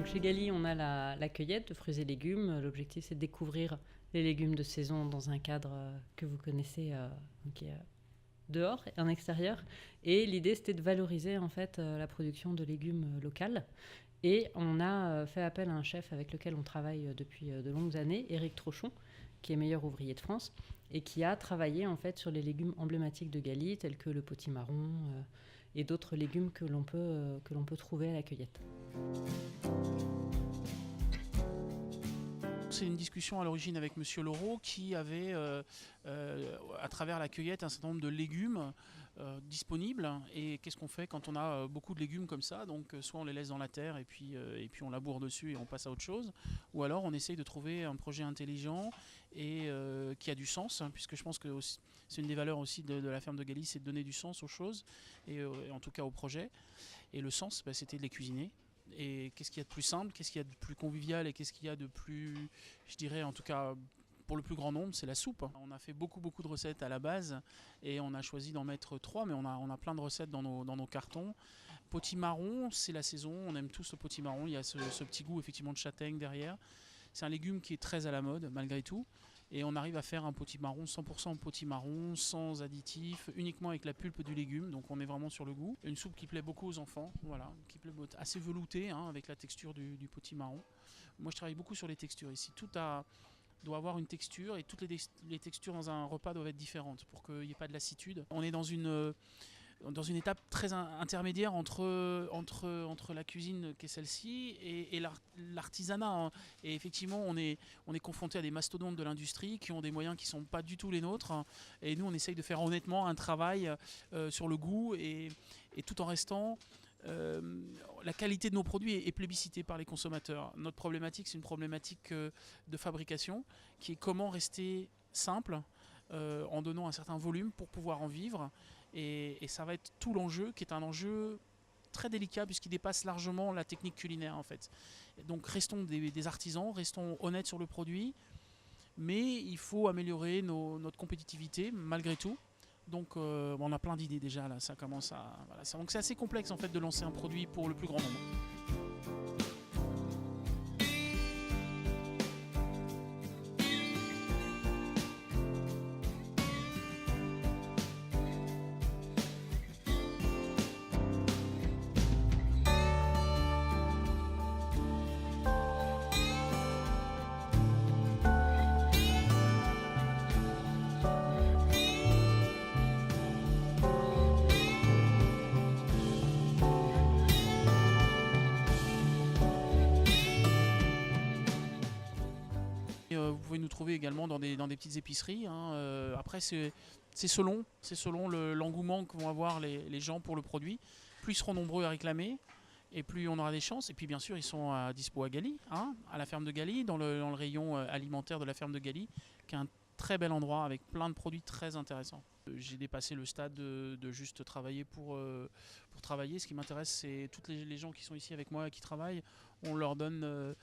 Donc chez Gali, on a la cueillette de fruits et légumes. L'objectif, c'est de découvrir les légumes de saison dans un cadre que vous connaissez, qui est dehors et en extérieur. Et l'idée, c'était de valoriser en fait la production de légumes locales. Et on a fait appel à un chef avec lequel on travaille depuis de longues années, Éric Trochon, qui est meilleur ouvrier de France, et qui a travaillé en fait sur les légumes emblématiques de Gali, tels que le potimarron et d'autres légumes que l'on peut trouver à la cueillette. C'est une discussion à l'origine avec Monsieur Laureau qui avait, à travers la cueillette, un certain nombre de légumes disponibles. Et qu'est-ce qu'on fait quand on a beaucoup de légumes comme ça? Donc soit on les laisse dans la terre et puis on laboure dessus et on passe à autre chose. Ou alors on essaye de trouver un projet intelligent et qui a du sens, hein, puisque je pense que c'est une des valeurs aussi de la ferme de Gali, c'est de donner du sens aux choses et en tout cas aux projets. Et le sens, c'était de les cuisiner. Et qu'est-ce qu'il y a de plus simple, qu'est-ce qu'il y a de plus convivial et qu'est-ce qu'il y a de plus, je dirais en tout cas pour le plus grand nombre, c'est la soupe. On a fait beaucoup de recettes à la base et on a choisi d'en mettre 3, mais on a plein de recettes dans nos cartons. Potimarron, c'est la saison, on aime tous le potimarron, il y a ce petit goût effectivement de châtaigne derrière. C'est un légume qui est très à la mode malgré tout. Et on arrive à faire un potimarron 100% potimarron, sans additifs, uniquement avec la pulpe du légume, donc on est vraiment sur le goût. Une soupe qui plaît beaucoup aux enfants, voilà, qui plaît assez veloutée, hein, avec la texture du potimarron. Moi je travaille beaucoup sur les textures ici, doit avoir une texture et toutes les textures dans un repas doivent être différentes pour qu'il n'y ait pas de lassitude. On est dans une étape très intermédiaire entre la cuisine qui est celle-ci et l'artisanat, hein. Et effectivement, on est confronté à des mastodontes de l'industrie qui ont des moyens qui ne sont pas du tout les nôtres, hein. Et nous, on essaye de faire honnêtement un travail sur le goût et tout en restant... la qualité de nos produits est plébiscitée par les consommateurs. Notre problématique, c'est une problématique de fabrication qui est comment rester simple en donnant un certain volume pour pouvoir en vivre. Et ça va être tout l'enjeu, qui est un enjeu très délicat puisqu'il dépasse largement la technique culinaire en fait. Et donc restons des artisans, restons honnêtes sur le produit, mais il faut améliorer notre compétitivité malgré tout. Donc on a plein d'idées déjà là, ça commence à... Voilà. Donc c'est assez complexe en fait de lancer un produit pour le plus grand nombre. Vous pouvez nous trouver également dans des petites épiceries, hein. Après, c'est selon l'engouement que vont avoir les gens pour le produit. Plus ils seront nombreux à réclamer, et plus on aura des chances. Et puis bien sûr, ils sont à dispo à Gali, hein, à la ferme de Gali, dans le rayon alimentaire de la ferme de Gali, qui est un très bel endroit avec plein de produits très intéressants. J'ai dépassé le stade de juste travailler pour travailler. Ce qui m'intéresse, c'est toutes les gens qui sont ici avec moi et qui travaillent. On leur donne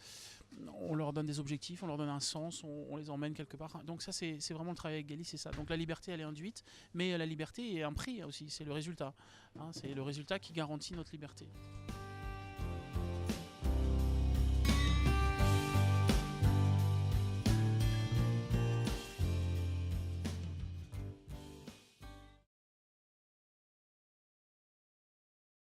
des objectifs, on leur donne un sens, on les emmène quelque part. Donc ça, c'est vraiment le travail avec Gali, c'est ça. Donc la liberté, elle est induite, mais la liberté est un prix aussi, c'est le résultat, hein, c'est le résultat qui garantit notre liberté.